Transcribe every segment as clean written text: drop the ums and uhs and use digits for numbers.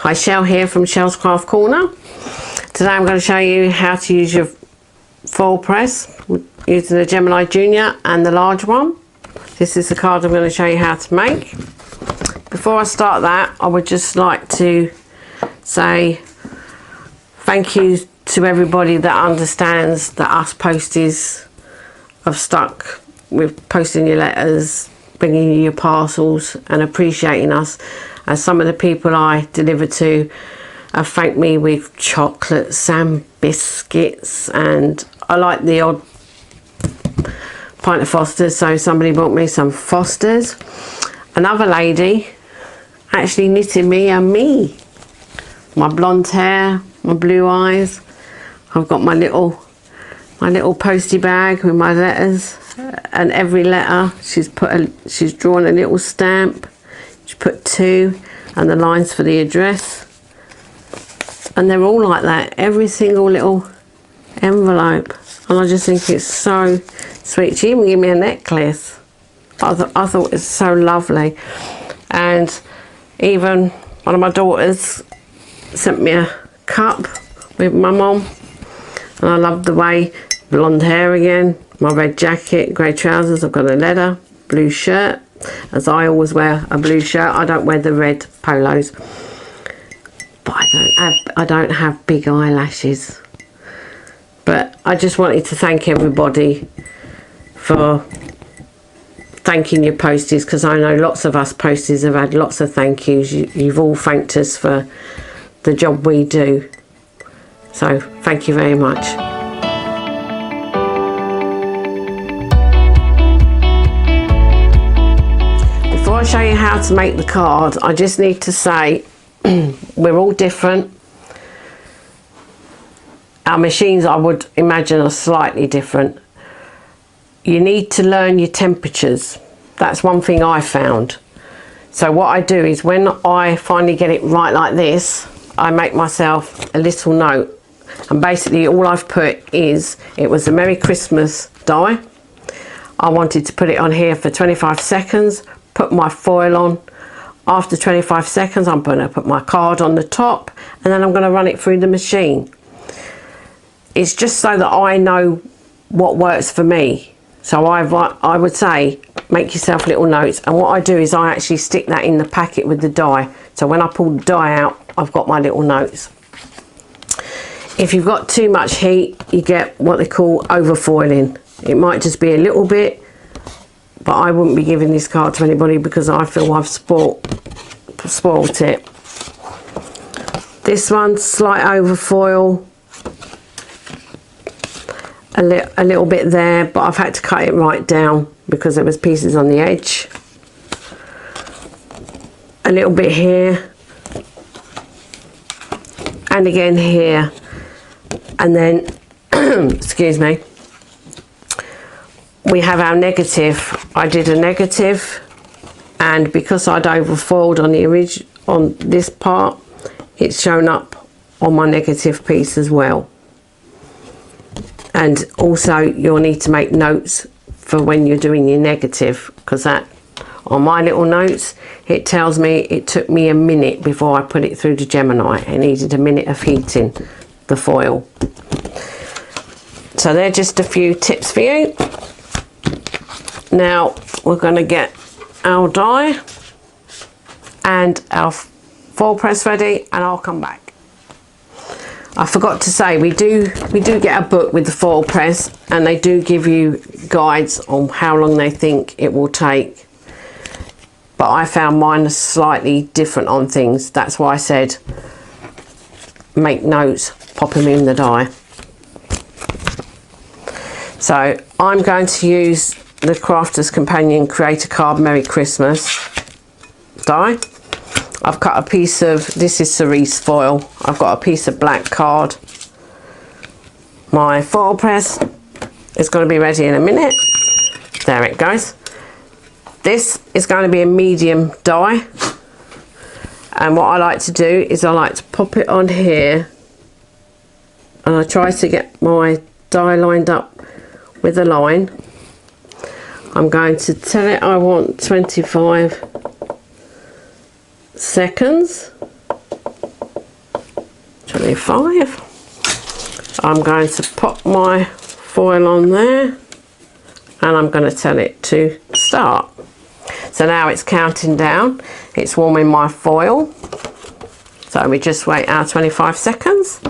Hi, Shell here from Shell's Craft Corner. Today I'm going to show you how to use your foil press using the Gemini Junior and the large one. This is the card I'm going to show you how to make. Before I start that, I would just like to say thank you to everybody that understands that us posties have stuck with posting your letters, bringing you your parcels and appreciating us. As some of the people I deliver to have thanked me with chocolates and biscuits, and I like the odd pint of Foster's, so somebody bought me some Foster's. Another lady actually knitted me and me. My blonde hair, my blue eyes. I've got my little postie bag with my letters, and every letter she's drawn a little stamp. She put 2 and the lines for the address, and they're all like that, every single little envelope, and I just think it's so sweet. She even gave me a necklace. I thought it was so lovely. And even one of my daughters sent me a cup with my mum, and I love the way, blonde hair again, my red jacket, grey trousers, I've got a leather, blue shirt, as I always wear a blue shirt. I don't wear the red polos, but I don't have big eyelashes. But I just wanted to thank everybody for thanking your posties, because I know lots of us posties have had lots of thank yous. You've all thanked us for the job we do, so thank you very much. Before I show you how to make the card, I just need to say we're all different. Our machines, I would imagine, are slightly different. You need to learn your temperatures. That's one thing I found. So what I do is, when I finally get it right like this, I make myself a little note, and basically all I've put is, it was a Merry Christmas die. I wanted to put it on here for 25 seconds, put my foil on. After 25 seconds I'm going to put my card on the top, and then I'm going to run it through the machine. It's just so that I know what works for me. So I would say, make yourself little notes, and what I do is I actually stick that in the packet with the die, so when I pull the die out I've got my little notes. If you've got too much heat, you get what they call overfoiling. It might just be a little bit, but I wouldn't be giving this card to anybody because I feel I've spoilt it. This one, slight overfoil, a little bit there, but I've had to cut it right down because there was pieces on the edge. A little bit here, and again here, and then excuse me, we have our negative. I did a negative, and because I'd overfoiled on the on this part, it's shown up on my negative piece as well. And also you'll need to make notes for when you're doing your negative, because that, on my little notes, it tells me it took me a minute before I put it through the Gemini. It needed a minute of heating the foil. So they're just a few tips for you. Now we're going to get our die and our foil press ready, and I'll come back. I forgot to say, we do get a book with the foil press, and they do give you guides on how long they think it will take, but I found mine is slightly different on things. That's why I said make notes, pop them in the die. So I'm going to use the Crafter's Companion Creator Card Merry Christmas die. I've cut a piece of, this is cerise foil, I've got a piece of black card. My foil press is going to be ready in a minute. There it goes. This is going to be a medium die, and what I like to do is I like to pop it on here, and I try to get my die lined up with a line. I'm going to tell it I want 25 seconds, 25. I'm going to pop my foil on there and I'm going to tell it to start. So now it's counting down, it's warming my foil. So we just wait our 25 seconds.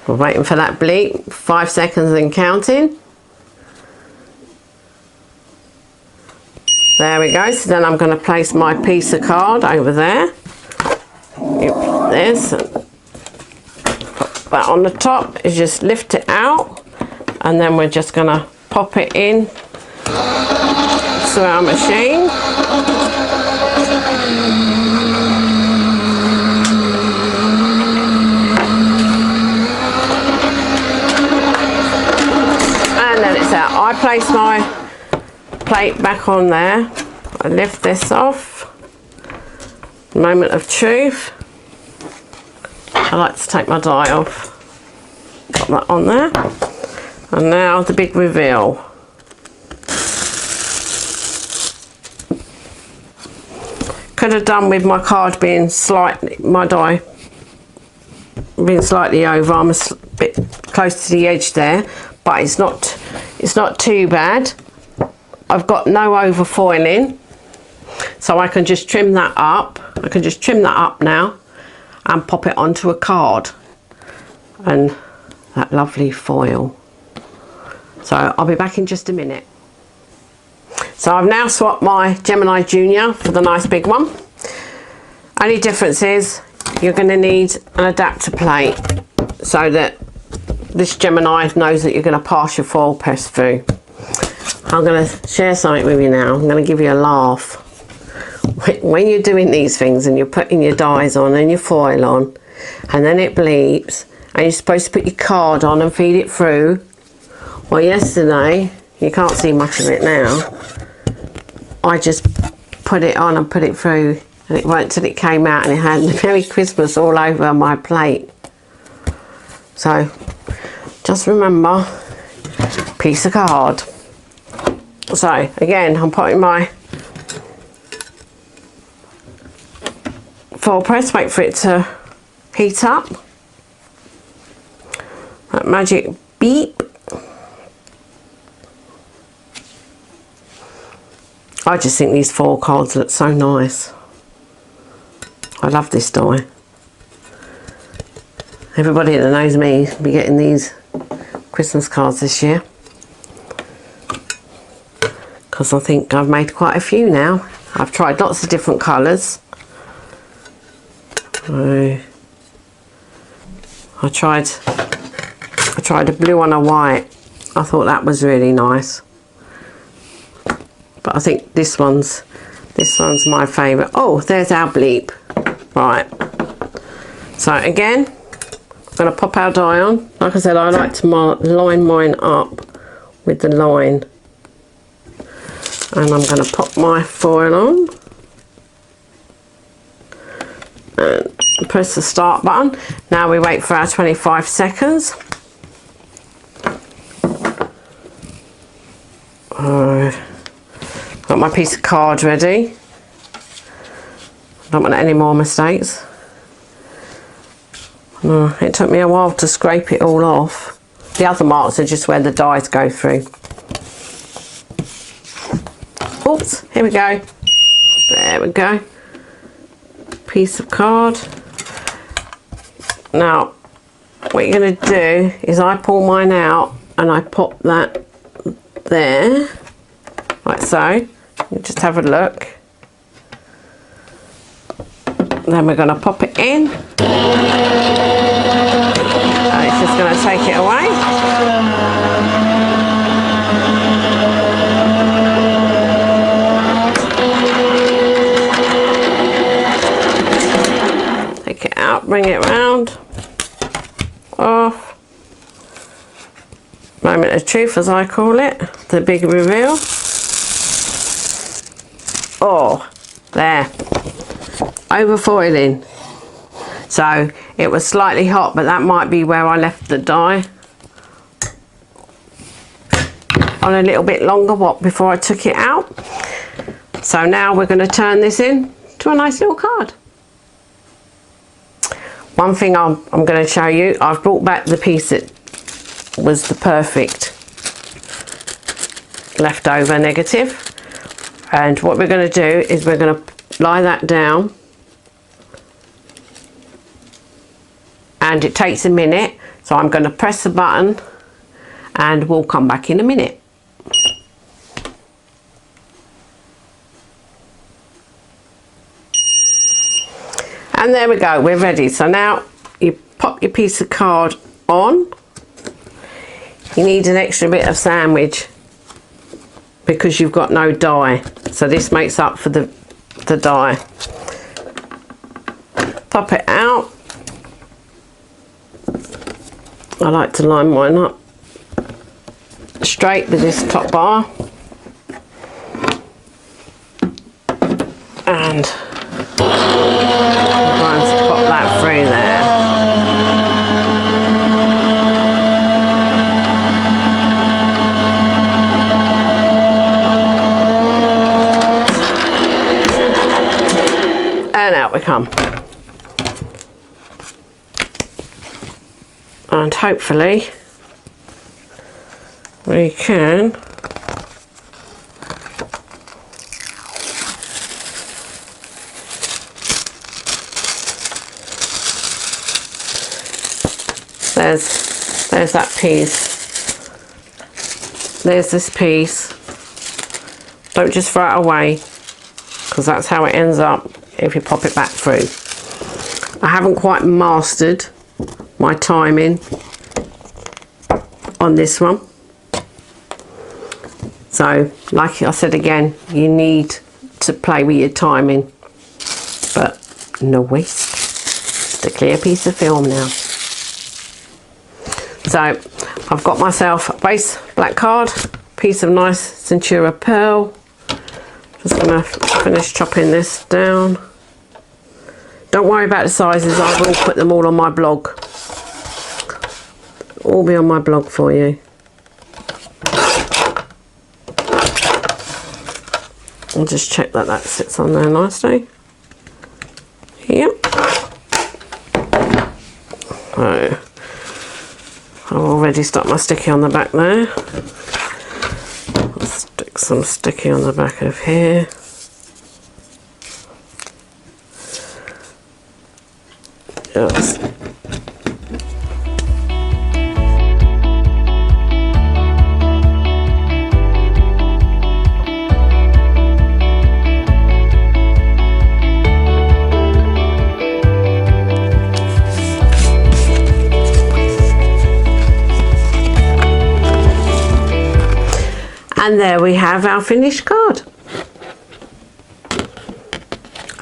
We're waiting for that bleep, 5 seconds and counting. There we go, so then I'm going to place my piece of card over there. This, put that on the top, is just lift it out and then we're just going to pop it in to our machine. And then it's out. I place my plate back on there. I lift this off. Moment of truth. I like to take my die off. Got that on there. And now the big reveal. Could have done with my card being slightly, my die being slightly over. I'm a bit close to the edge there, but it's not too bad. I've got no overfoiling, so I can just trim that up. I can just trim that up now and pop it onto a card. And that lovely foil. So I'll be back in just a minute. So I've now swapped my Gemini Junior for the nice big one. Only difference is you're going to need an adapter plate so that this Gemini knows that you're going to pass your foil press through. I'm going to share something with you now. I'm going to give you a laugh. When you're doing these things and you're putting your dies on and your foil on and then it bleeps and you're supposed to put your card on and feed it through. Well, yesterday, you can't see much of it now, I just put it on and put it through and it went till it came out and it had Merry Christmas all over my plate. So just remember, piece of card. So again, I'm putting my foil press, wait for it to heat up. That magic beep. I just think these foil cards look so nice. I love this die. Everybody that knows me will be getting these Christmas cards this year, because I think I've made quite a few now. I've tried lots of different colours. I tried a blue and a white. I thought that was really nice. But I think this one's my favourite. Oh, there's our bleep. Right. So again, I'm going to pop our die on. Like I said, I like to line mine up with the line. And I'm going to pop my foil on. And press the start button. Now we wait for our 25 seconds. Got my piece of card ready. Don't want any more mistakes. It took me a while to scrape it all off. The other marks are just where the dies go through. Oops, here we go. There we go. Piece of card. Now, what you're going to do is I pull mine out and I pop that there, like so. You just have a look. Then we're going to pop it in. And it's just going to take it away. Take it out, bring it round, off. Moment of truth, as I call it, the big reveal. Oh, there, overfoiling. So it was slightly hot, but that might be where I left the die. on a little bit longer before I took it out. So now we're going to turn this in to a nice little card. One thing I'm going to show you, I've brought back the piece that was the perfect leftover negative, and what we're going to do is we're going to lie that down, and it takes a minute, so I'm going to press the button and we'll come back in a minute. And there we go, we're ready. So now you pop your piece of card on. You need an extra bit of sandwich because you've got no die, so this makes up for the die. Pop it out. I like to line mine up straight with this top bar, and I'm going to pop that through there. And out we come. And hopefully we can there's that piece, there's this piece. Don't just throw it away, because that's how it ends up if you pop it back through. I haven't quite mastered my timing on this one, so like I said again, you need to play with your timing, but no waste. Just a clear piece of film now. So I've got myself a base black card, piece of nice Centura pearl. Just gonna finish chopping this down. Don't worry about the sizes, I will put them all on my blog. All be on my blog for you. I'll just check that that sits on there nicely. Yep. So I've already stuck my sticky on the back there. I'll stick some sticky on the back of here. Yes. And there we have our finished card.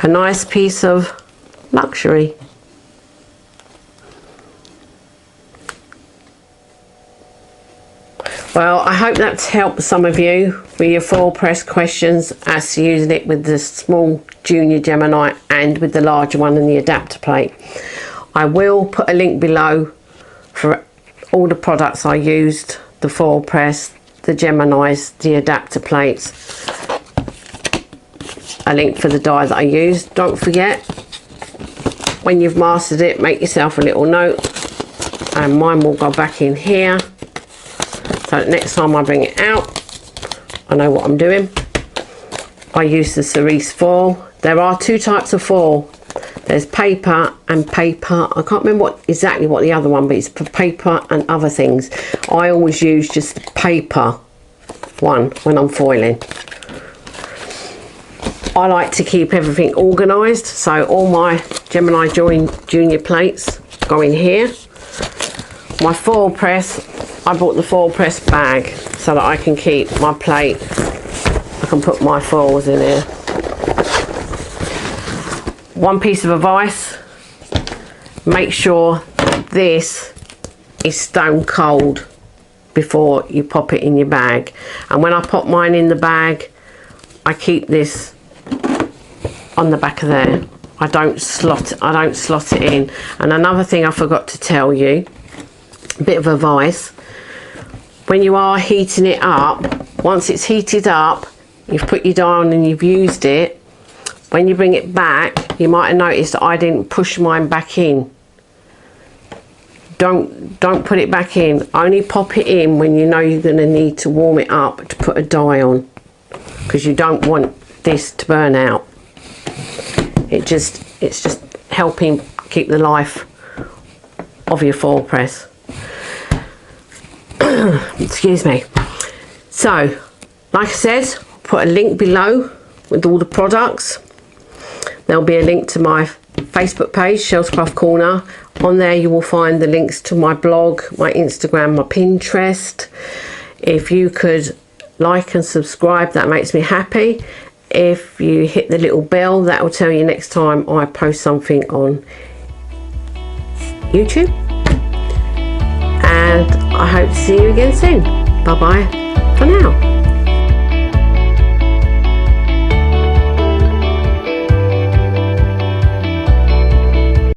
A nice piece of luxury. Well, I hope that's helped some of you with your FoilPress questions as to using it with the small Junior Gemini and with the larger one and the adapter plate. I will put a link below for all the products I used, the FoilPress, the Geminis, the adapter plates, a link for the die that I used. Don't forget, when you've mastered it, make yourself a little note, and mine will go back in here, so next time I bring it out I know what I'm doing. I use the cerise foil. There are two types of foil. There's paper and paper. I can't remember exactly what the other one, but it's for paper and other things. I always use just paper one when I'm foiling. I like to keep everything organised, so all my Gemini Junior plates go in here. My FoilPress, I bought the FoilPress bag so that I can keep my plate. I can put my foils in here. One piece of advice, make sure this is stone cold before you pop it in your bag. And when I pop mine in the bag, I keep this on the back of there. I don't slot it in. And another thing I forgot to tell you, a bit of advice, when you are heating it up, once it's heated up, you've put your dye on and you've used it, when you bring it back, you might have noticed that I didn't push mine back in. Don't put it back in. Only pop it in when you know you're going to need to warm it up to put a dye on, because you don't want this to burn out. It's just helping keep the life of your foil press. Excuse me. So, like I said, I'll put a link below with all the products. There'll be a link to my Facebook page, Shell's Craft Corner. On there you will find the links to my blog, my Instagram, my Pinterest. If you could like and subscribe, that makes me happy. If you hit the little bell, that will tell you next time I post something on YouTube. And I hope to see you again soon. Bye bye for now.